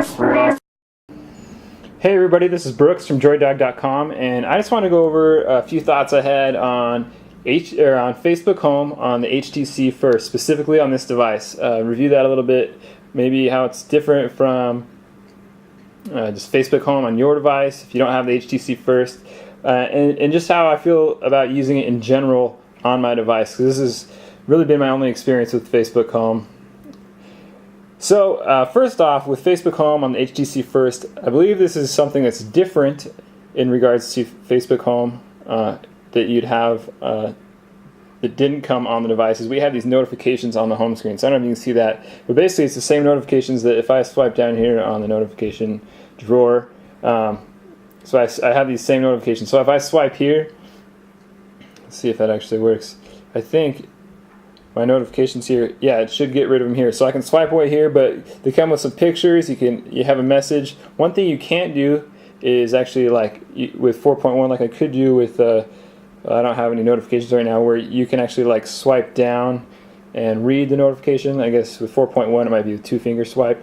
Hey everybody, this is Brooks from DroidDog.com, and I just want to go over a few thoughts I had on Facebook Home on the HTC first, specifically on this device. Review that a little bit, maybe how it's different from just Facebook Home on your device if you don't have the HTC first, and just how I feel about using it in general on my device, because this has really been my only experience with Facebook Home. So first off, with Facebook Home on the HTC first, I believe this is something that's different in regards to Facebook Home that you'd have that didn't come on the devices. We have these notifications on the home screen, so I don't know if you can see that, but basically it's the same notifications that if I swipe down here on the notification drawer, so I have these same notifications. So if I swipe here, let's see if that actually works. I think my notifications here, yeah, it should get rid of them here. So I can swipe away here, but they come with some pictures. You have a message. One thing you can't do is actually, like with 4.1, like I could do with I don't have any notifications right now, where you can actually like swipe down and read the notification. I guess with 4.1 it might be a 2-finger swipe,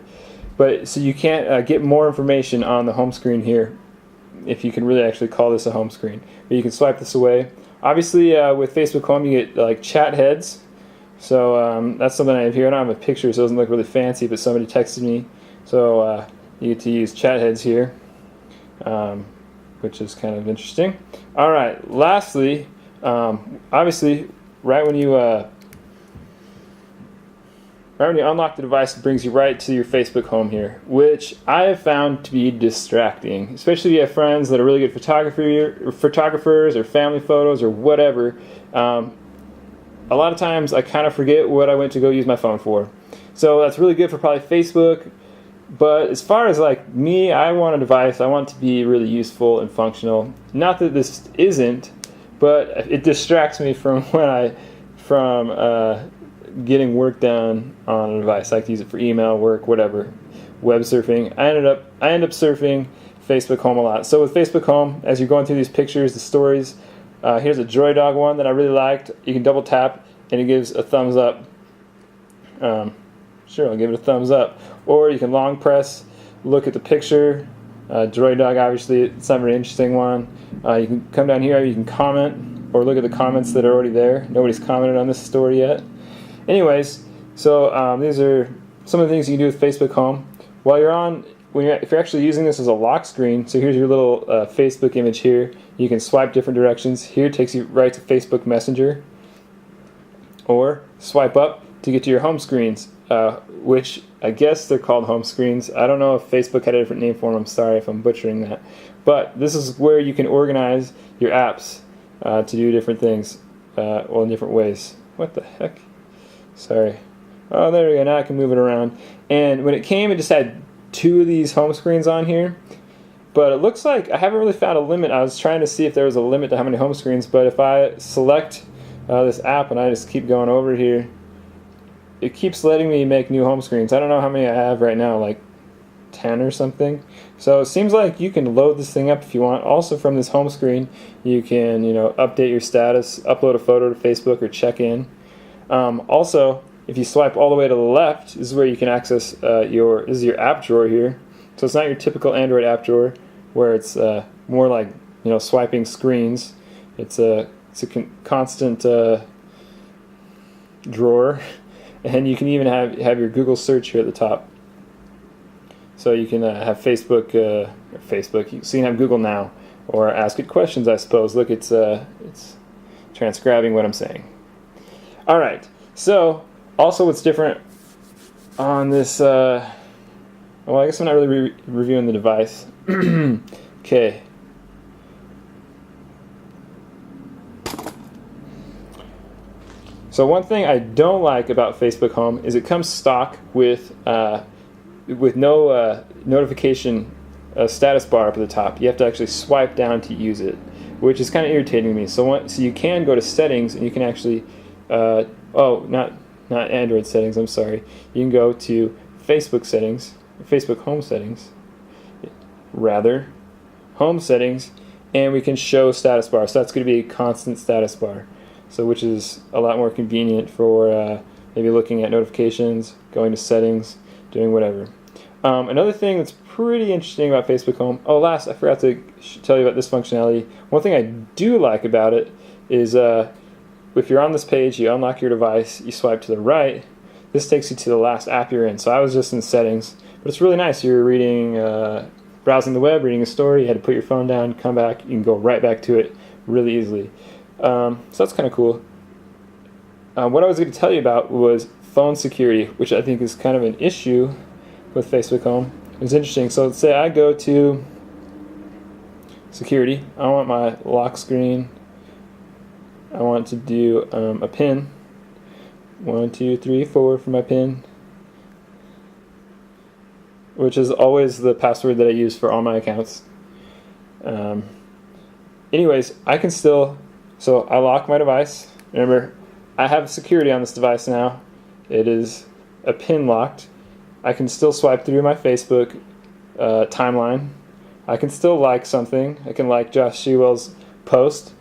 but so you can't get more information on the home screen here, if you can really actually call this a home screen. But you can swipe this away. Obviously with Facebook Home you get like chat heads. So that's something I have here. I don't have a picture, so it doesn't look really fancy, but somebody texted me. So you get to use chat heads here, which is kind of interesting. All right, lastly, obviously, right when you unlock the device, it brings you right to your Facebook Home here, which I have found to be distracting, especially if you have friends that are really good photographers or family photos or whatever. A lot of times I kind of forget what I went to go use my phone for. So that's really good for probably Facebook, but as far as like me, I want a device, I want it to be really useful and functional. Not that this isn't, but it distracts me from getting work done on a device. I like to use it for email, work, whatever, web surfing. I end up surfing Facebook Home a lot. So with Facebook Home, as you're going through these pictures, the stories, here's a DroidDog one that I really liked. You can double tap and it gives a thumbs up. Sure, I'll give it a thumbs up. Or you can long press, look at the picture. DroidDog, obviously, it's not a very interesting one. You can come down here, you can comment, or look at the comments that are already there. Nobody's commented on this story yet. Anyways, so these are some of the things you can do with Facebook Home. While you're on, if you're actually using this as a lock screen, so here's your little Facebook image here. You can swipe different directions. Here takes you right to Facebook Messenger. Or swipe up to get to your home screens, which I guess they're called home screens. I don't know if Facebook had a different name for them. I'm sorry if I'm butchering that. But this is where you can organize your apps to do different things, well, in different ways. What the heck? Sorry. Oh, there we go. Now I can move it around. And when it came, it just had 2 of these home screens on here. But it looks like I haven't really found a limit. I was trying to see if there was a limit to how many home screens, but if I select this app and I just keep going over here, it keeps letting me make new home screens. I don't know how many I have right now, like 10 or something. So it seems like you can load this thing up if you want. Also from this home screen, you can update your status, upload a photo to Facebook, or check in. Also, if you swipe all the way to the left, this is where you can access this is your app drawer here. So it's not your typical Android app drawer where it's more like swiping screens. It's a constant drawer, and you can even have your Google search here at the top. So you can have Facebook, so you can have Google Now or Ask It Questions. I suppose. Look, it's transcribing what I'm saying. All right. So also, what's different on this? Well, I guess I'm not really reviewing the device. Okay. So one thing I don't like about Facebook Home is it comes stock with no notification status bar up at the top. You have to actually swipe down to use it, which is kind of irritating me. So you can go to settings and you can actually not Android settings. I'm sorry. You can go to Facebook settings. Facebook Home settings, home settings, and we can show status bar. So that's going to be a constant status bar, so which is a lot more convenient for maybe looking at notifications, going to settings, doing whatever. Another thing that's pretty interesting about Facebook Home. Oh, last, I forgot to tell you about this functionality. One thing I do like about it is if you're on this page, you unlock your device, you swipe to the right, this takes you to the last app you're in. So I was just in settings, but it's really nice. You're reading, browsing the web, reading a story, you had to put your phone down, come back, you can go right back to it really easily. So that's kind of cool. What I was going to tell you about was phone security, which I think is kind of an issue with Facebook Home. It's interesting. So let's say I go to security. I want my lock screen. I want to do a PIN. 1, 2, 3, 4 for my PIN, which is always the password that I use for all my accounts. Anyways, I can still, so I lock my device. Remember, I have security on this device now. It is a PIN locked. I can still swipe through my Facebook timeline. I can still like something. I can like Josh Shewell's post.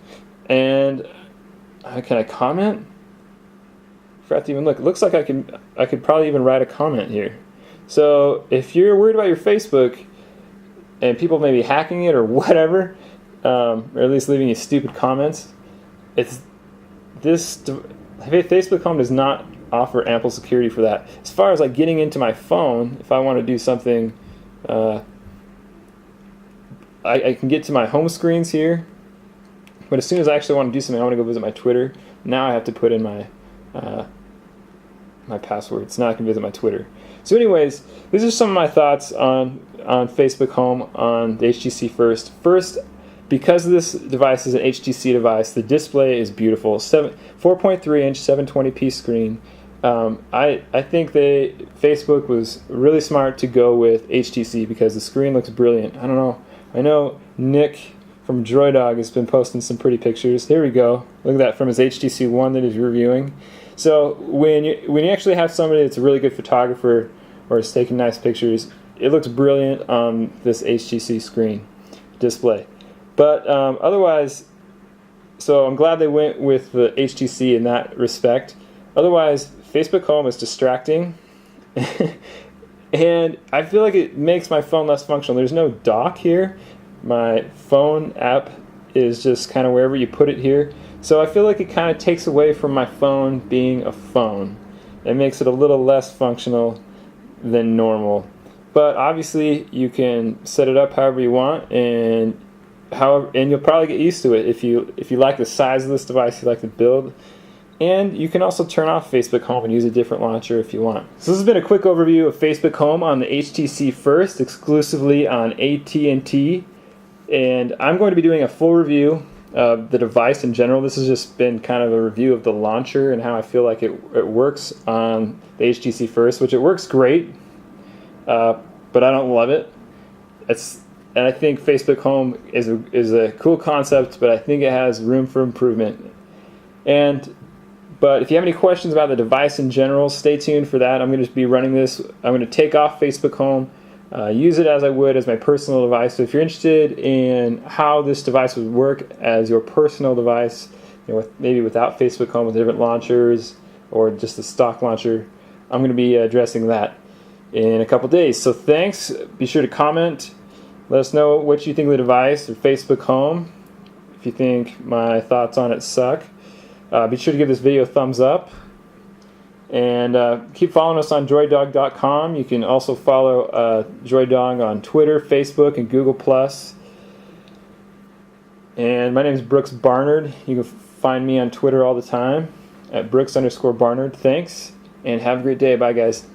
And can I comment? I forgot to even look. It looks like I could probably even write a comment here. So if you're worried about your Facebook and people maybe hacking it or whatever, or at least leaving you stupid comments, Facebook Home does not offer ample security for that. As far as like getting into my phone, if I want to do something, I can get to my home screens here, but as soon as I actually want to do something, I want to go visit my Twitter. Now I have to put in my my passwords. Now I can visit my Twitter. So anyways, these are some of my thoughts on Facebook Home on the HTC First. First, because this device is an HTC device, the display is beautiful. 4.3-inch 720p screen. I think Facebook was really smart to go with HTC because the screen looks brilliant. I don't know. I know Nick from DroidDog has been posting some pretty pictures. Here we go. Look at that from his HTC One that he's reviewing. So when you actually have somebody that's a really good photographer or is taking nice pictures, it looks brilliant on this HTC screen display. But otherwise, so I'm glad they went with the HTC in that respect. Otherwise, Facebook Home is distracting, and I feel like it makes my phone less functional. There's no dock here. My phone app is just kind of wherever you put it here. So I feel like it kind of takes away from my phone being a phone. It makes it a little less functional than normal. But obviously, you can set it up however you want, and you'll probably get used to it if you like the size of this device, you like the build. And you can also turn off Facebook Home and use a different launcher if you want. So this has been a quick overview of Facebook Home on the HTC First, exclusively on AT&T. And I'm going to be doing a full review of the device in general. This has just been kind of a review of the launcher and how I feel like it works on the HTC First, which it works great, but I don't love it. And I think Facebook Home is a cool concept, but I think it has room for improvement. But if you have any questions about the device in general, stay tuned for that. I'm going to be running this. I'm going to take off Facebook Home, use it as I would as my personal device. So if you're interested in how this device would work as your personal device, maybe without Facebook Home with different launchers or just a stock launcher, I'm going to be addressing that in a couple days. So thanks. Be sure to comment. Let us know what you think of the device or Facebook Home. If you think my thoughts on it suck, be sure to give this video a thumbs up. And keep following us on DroidDog.com. You can also follow DroidDog on Twitter, Facebook, and Google+. And my name is Brooks Barnard. You can find me on Twitter all the time at Brooks_Barnard. Thanks, and have a great day. Bye, guys.